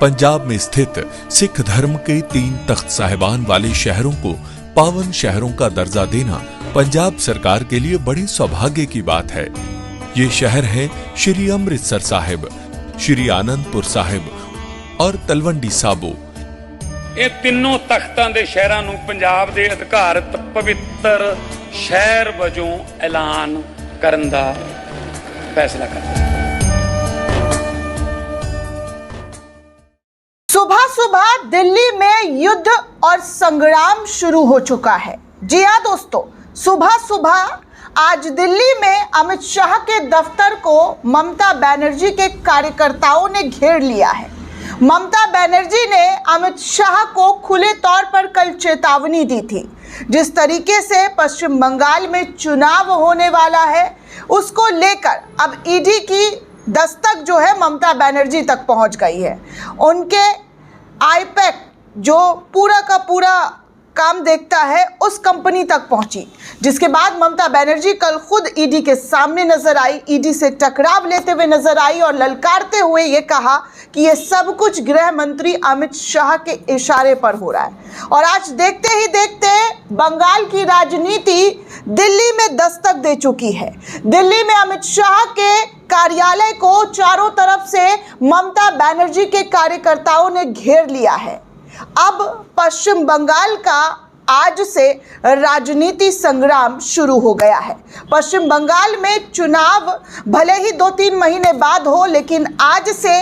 पंजाब में स्थित सिख धर्म के 3 तख्त साहिबान वाले शहरों को पावन शहरों का दर्जा देना पंजाब सरकार के लिए बड़े सौभाग्य की बात है। ये शहर है श्री अमृतसर साहिब, श्री आनंदपुर साहिब और तलवंडी साबो। ਇਹ ਤਿੰਨੋਂ ਤਖਤਾਂ ਦੇ ਸ਼ਹਿਰਾਂ ਨੂੰ ਪੰਜਾਬ ਦੇ ਅਧਿਕਾਰਤ ਪਵਿੱਤਰ ਸ਼ਹਿਰ ਵਜੋਂ ਐਲਾਨ ਕਰਨ ਦਾ ਫੈਸਲਾ ਕਰਦਾ ਹੈ। सुबह सुबह दिल्ली में युद्ध और संग्राम शुरू हो चुका है। जी हाँ दोस्तों, सुबह सुबह आज दिल्ली में अमित शाह के दफ्तर को ममता बनर्जी के कार्यकर्ताओं ने घेर लिया है। ममता बनर्जी ने अमित शाह को खुले तौर पर कल चेतावनी दी थी। जिस तरीके से पश्चिम बंगाल में चुनाव होने वाला है, उसको लेकर अब ईडी की दस्तक जो है ममता बनर्जी तक पहुंच गई है। उनके आईपैक जो पूरा का पूरा काम देखता है उस कंपनी तक पहुंची, जिसके बाद ममता बनर्जी कल खुद ईडी के सामने नजर आई, ईडी से टकराव लेते हुए नजर आई और ललकारते हुए ये कहा कि ये सब कुछ गृह मंत्री अमित शाह के इशारे पर हो रहा है। और आज देखते ही देखते बंगाल की राजनीति दिल्ली में दस्तक दे चुकी है। दिल्ली में अमित शाह के कार्यालय को चारों तरफ से ममता बनर्जी के कार्यकर्ताओं ने घेर लिया है। अब पश्चिम बंगाल का आज से राजनीति संग्राम शुरू हो गया है। पश्चिम बंगाल में चुनाव भले ही 2-3 महीने बाद हो, लेकिन आज से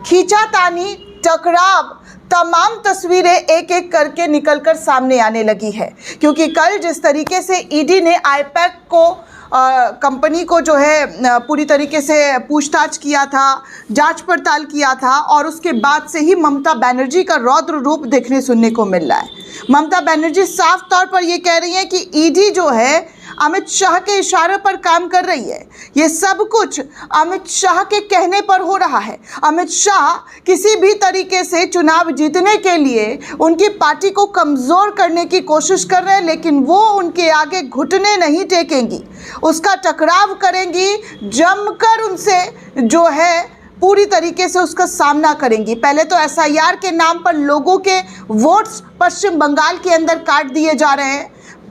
खींचातानी, टकराव, तमाम तस्वीरें एक एक करके निकलकर सामने आने लगी है। क्योंकि कल जिस तरीके से ईडी ने आईपैक को कंपनी को जो है पूरी तरीके से पूछताछ किया था, जांच पड़ताल किया था, और उसके बाद से ही ममता बनर्जी का रौद्र रूप देखने सुनने को मिल रहा है। ममता बनर्जी साफ तौर पर ये कह रही है कि ईडी जो है अमित शाह के इशारे पर काम कर रही है। ये सब कुछ अमित शाह के कहने पर हो रहा है। अमित शाह किसी भी तरीके से चुनाव जीतने के लिए उनकी पार्टी को कमज़ोर करने की कोशिश कर रहे हैं, लेकिन वो उनके आगे घुटने नहीं टेकेंगी, उसका टकराव करेंगी, जमकर उनसे जो है पूरी तरीके से उसका सामना करेंगी। पहले तो एसआईआर के नाम पर लोगों के वोट्स पश्चिम बंगाल के अंदर काट दिए जा रहे हैं।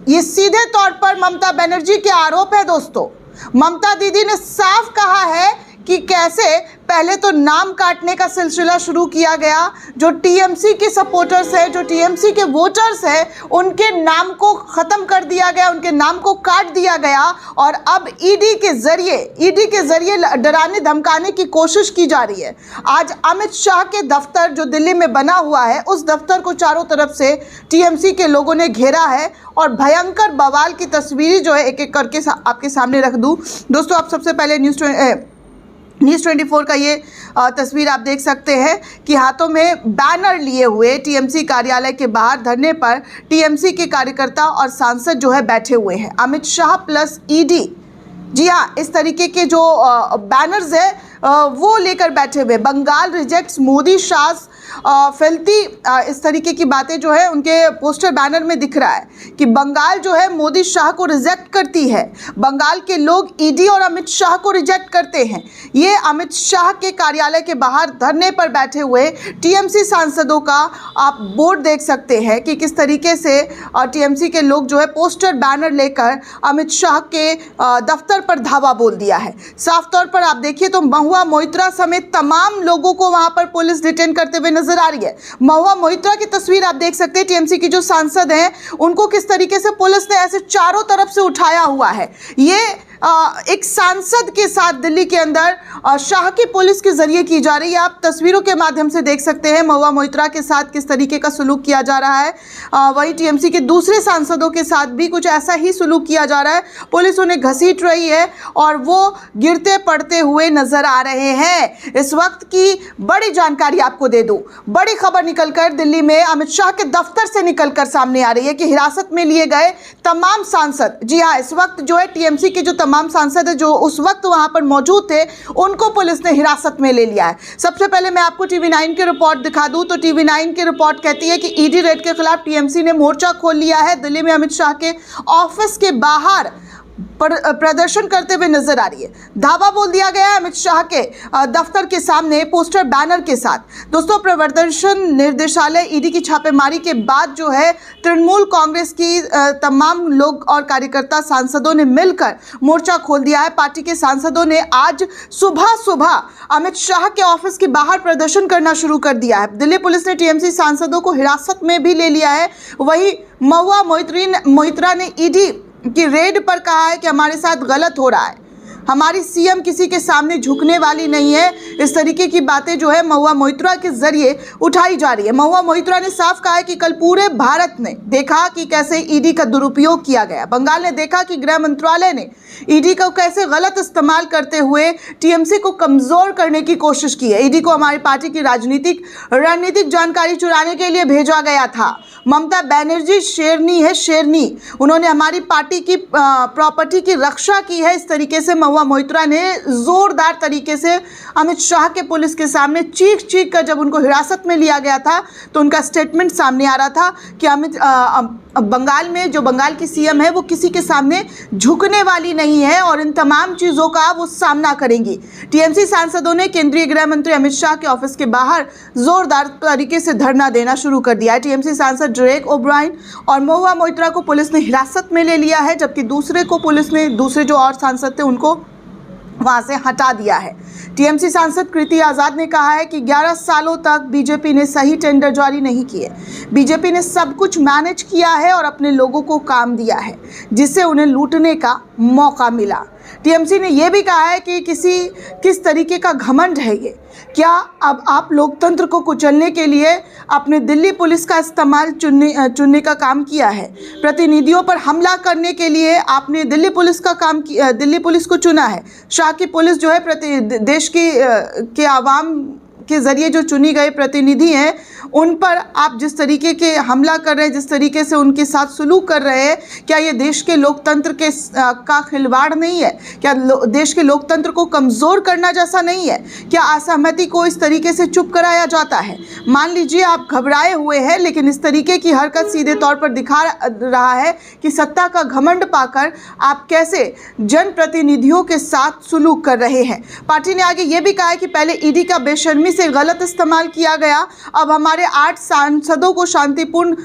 ये सीधे तौर पर ममता बनर्जी के आरोप है दोस्तों। ममता दीदी ने साफ कहा है कि कैसे पहले तो नाम काटने का सिलसिला शुरू किया गया। जो टीएमसी के सपोर्टर्स हैं, जो टीएमसी के वोटर्स हैं, उनके नाम को ख़त्म कर दिया गया, उनके नाम को काट दिया गया। और अब ईडी के ज़रिए डराने धमकाने की कोशिश की जा रही है। आज अमित शाह के दफ्तर जो दिल्ली में बना हुआ है, उस दफ्तर को चारों तरफ से टीएमसी के लोगों ने घेरा है और भयंकर बवाल की तस्वीरें जो है एक एक करके आपके सामने रख दूँ। दोस्तों, आप सबसे पहले न्यूज़ 24 का ये तस्वीर आप देख सकते हैं कि हाथों में बैनर लिए हुए टीएमसी कार्यालय के बाहर धरने पर टीएमसी के कार्यकर्ता और सांसद जो है बैठे हुए हैं। अमित शाह प्लस ईडी, जी हाँ, इस तरीके के जो बैनर्स है वो लेकर बैठे हुए। बंगाल रिजेक्ट्स मोदी शाह फिल्थी, इस तरीके की बातें जो है उनके पोस्टर बैनर में दिख रहा है कि बंगाल जो है मोदी शाह को रिजेक्ट करती है। बंगाल के लोग ईडी और अमित शाह को रिजेक्ट करते हैं। ये अमित शाह के कार्यालय के बाहर धरने पर बैठे हुए टीएमसी सांसदों का आप बोर्ड देख सकते हैं कि किस तरीके से टीएमसी के लोग जो है पोस्टर बैनर लेकर अमित शाह के दफ्तर पर धावा बोल दिया है। साफ तौर पर आप देखिए तो महुआ मोइत्रा समेत तमाम लोगों को वहां पर पुलिस डिटेन करते हुए नजर आ रही है। महुआ मोइत्रा की तस्वीर आप देख सकते हैं। टीएमसी की जो सांसद हैं उनको किस तरीके से पुलिस ने ऐसे चारों तरफ से उठाया हुआ है। ये एक सांसद के साथ दिल्ली के अंदर शाह की पुलिस के जरिए की जा रही है। आप तस्वीरों के माध्यम से देख सकते हैं महुआ मोइत्रा के साथ किस तरीके का सलूक किया जा रहा है। वही टीएमसी के दूसरे सांसदों के साथ भी कुछ ऐसा ही सलूक किया जा रहा है। पुलिस उन्हें घसीट रही है और वो गिरते पड़ते हुए नजर आ रहे हैं। इस वक्त की बड़ी जानकारी आपको दे दूं, बड़ी खबर निकलकर दिल्ली में अमित शाह के दफ्तर से निकलकर सामने आ रही है कि हिरासत में लिए गए तमाम सांसद, जी हाँ, इस वक्त जो है टीएमसी के जो तमाम सांसद है जो उस वक्त वहां पर मौजूद थे, उनको पुलिस ने हिरासत में ले लिया है। सबसे पहले मैं आपको टीवी9 की रिपोर्ट दिखा दूं तो टीवी9 की रिपोर्ट कहती है कि ईडी रेड के खिलाफ टीएमसी ने मोर्चा खोल लिया है। दिल्ली में अमित शाह के ऑफिस के बाहर प्रदर्शन करते हुए नजर आ रही है। धावा बोल दिया गया है अमित शाह के दफ्तर के सामने पोस्टर बैनर के साथ। दोस्तों, प्रवर्तन निर्देशालय ईडी की छापेमारी के बाद जो है तृणमूल कांग्रेस की तमाम लोग और कार्यकर्ता सांसदों ने मिलकर मोर्चा खोल दिया है। पार्टी के सांसदों ने आज सुबह सुबह अमित शाह के ऑफिस के बाहर प्रदर्शन करना शुरू कर दिया है। दिल्ली पुलिस ने टीएमसी सांसदों को हिरासत में भी ले लिया है। वहीं महुआ मोइत्रा ने ईडी की रेड पर कहा है कि हमारे साथ गलत हो रहा है, हमारी सीएम किसी के सामने झुकने वाली नहीं है। इस तरीके की बातें जो है महुआ मोइत्रा के जरिए उठाई जा रही है। महुआ मोइत्रा ने साफ कहा है कि कल पूरे भारत ने देखा कि कैसे ईडी का दुरुपयोग किया गया। बंगाल ने देखा कि गृह मंत्रालय ने ईडी को कैसे गलत इस्तेमाल करते हुए टीएमसी को कमजोर करने की कोशिश की है। ईडी को हमारी पार्टी की रणनीतिक जानकारी चुराने के लिए भेजा गया था। ममता बनर्जी शेरनी है, शेरनी। उन्होंने हमारी पार्टी की प्रॉपर्टी की रक्षा की है। इस तरीके से महुआ मोइत्रा ने जोरदार तरीके से अमित शाह के पुलिस के सामने चीख कर, जब उनको हिरासत में लिया गया था तो उनका स्टेटमेंट सामने आ रहा था कि बंगाल में जो बंगाल की सीएम है वो किसी के सामने झुकने वाली नहीं है और इन तमाम चीज़ों का वो सामना करेंगी। टीएमसी सांसदों ने केंद्रीय गृह मंत्री अमित शाह के ऑफिस के बाहर जोरदार तरीके से धरना देना शुरू कर दिया है। टीएमसी सांसद डेरेक ओब्रायन और महुआ मोइत्रा को पुलिस ने हिरासत में ले लिया है, जबकि दूसरे जो और सांसद थे उनको वहां से हटा दिया है। टीएमसी सांसद कृति आज़ाद ने कहा है कि 11 सालों तक बीजेपी ने सही टेंडर जारी नहीं किए। बीजेपी ने सब कुछ मैनेज किया है और अपने लोगों को काम दिया है, जिससे उन्हें लूटने का मौका मिला। टीएमसी ने यह भी कहा है कि किस तरीके का घमंड है ये। क्या अब आप लोकतंत्र को कुचलने के लिए अपने दिल्ली पुलिस का इस्तेमाल चुनने का काम किया है? प्रतिनिधियों पर हमला करने के लिए आपने दिल्ली पुलिस को चुना है। शाह की पुलिस जो है देश के आवाम के जरिए जो चुनी गए प्रतिनिधि हैं, उन पर आप जिस तरीके के हमला कर रहे हैं, जिस तरीके से उनके साथ सुलूक कर रहे हैं, क्या ये देश के लोकतंत्र का खिलवाड़ नहीं है? क्या देश के लोकतंत्र को कमज़ोर करना जैसा नहीं है? क्या असहमति को इस तरीके से चुप कराया जाता है? मान लीजिए आप घबराए हुए हैं, लेकिन इस तरीके की हरकत सीधे तौर पर दिखा रहा है कि सत्ता का घमंड पाकर आप कैसे जनप्रतिनिधियों के साथ सुलूक कर रहे हैं। पार्टी ने आगे ये भी कहा है कि पहले ईडी का बेशर्मी से गलत इस्तेमाल किया गया, अब हमारे 8 सांसदों को शांतिपूर्ण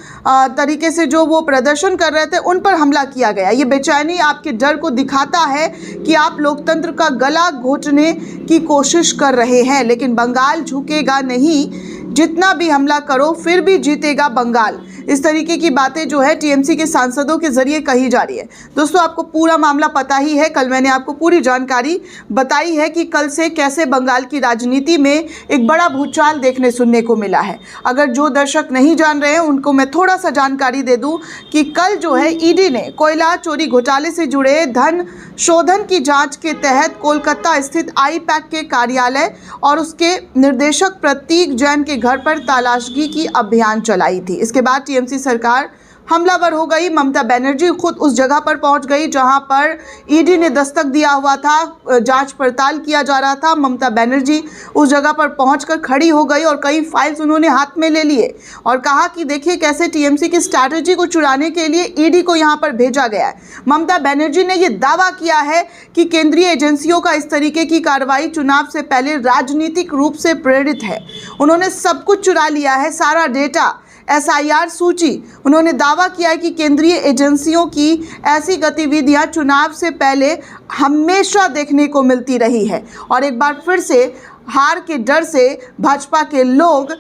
तरीके से जो वो प्रदर्शन कर रहे थे उन पर हमला किया गया। ये बेचैनी आपके डर को दिखाता है कि आप लोकतंत्र का गला घोटने की कोशिश कर रहे हैं, लेकिन बंगाल झुकेगा नहीं। जितना भी हमला करो फिर भी जीतेगा बंगाल। इस तरीके की बातें जो है टीएमसी के सांसदों के जरिए कही जा रही है। दोस्तों, आपको पूरा मामला पता ही है, कल मैंने आपको पूरी जानकारी बताई है कि कल से कैसे बंगाल की राजनीति में एक बड़ा भूचाल देखने सुनने को मिला है। अगर जो दर्शक नहीं जान रहे हैं उनको मैं थोड़ा सा जानकारी दे दूं कि कल जो है ईडी ने कोयला चोरी घोटाले से जुड़े धन शोधन की जांच के तहत कोलकाता स्थित आई-पैक के कार्यालय और उसके निर्देशक प्रतीक जैन के घर पर तलाशी की अभियान चलाई थी। इसके बाद टीएमसी सरकार हमलावर हो गई। ममता बनर्जी खुद उस जगह पर पहुंच गई जहां पर ईडी ने दस्तक दिया हुआ था, जांच पड़ताल किया जा रहा था। ममता बनर्जी उस जगह पर पहुंचकर खड़ी हो गई और कई फाइल्स उन्होंने हाथ में ले लिए और कहा कि देखिए कैसे टीएमसी की स्ट्रैटेजी को चुराने के लिए ईडी को यहां पर भेजा गया है। ममता बनर्जी ने यह दावा किया है कि केंद्रीय एजेंसियों का इस तरीके की कार्रवाई चुनाव से पहले राजनीतिक रूप से प्रेरित है। उन्होंने सब कुछ चुरा लिया है, सारा डेटा, एसआईआर सूची। उन्होंने दावा किया है कि केंद्रीय एजेंसियों की ऐसी गतिविधियां चुनाव से पहले हमेशा देखने को मिलती रही है और एक बार फिर से हार के डर से भाजपा के लोग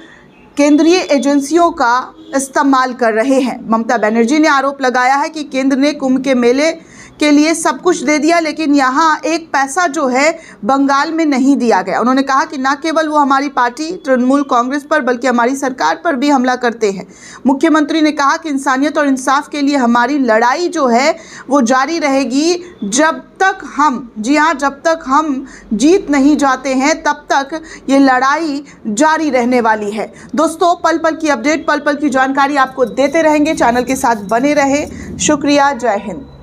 केंद्रीय एजेंसियों का इस्तेमाल कर रहे हैं। ममता बनर्जी ने आरोप लगाया है कि केंद्र ने कुंभ के मेले के लिए सब कुछ दे दिया, लेकिन यहाँ एक पैसा जो है बंगाल में नहीं दिया गया। उन्होंने कहा कि न केवल वो हमारी पार्टी तृणमूल कांग्रेस पर बल्कि हमारी सरकार पर भी हमला करते हैं। मुख्यमंत्री ने कहा कि इंसानियत और इंसाफ के लिए हमारी लड़ाई जो है वो जारी रहेगी जब तक जब तक हम जीत नहीं जाते हैं तब तक ये लड़ाई जारी रहने वाली है। दोस्तों, पल पल की अपडेट, पल पल की जानकारी आपको देते रहेंगे। चैनल के साथ बने रहे। शुक्रिया। जय हिंद।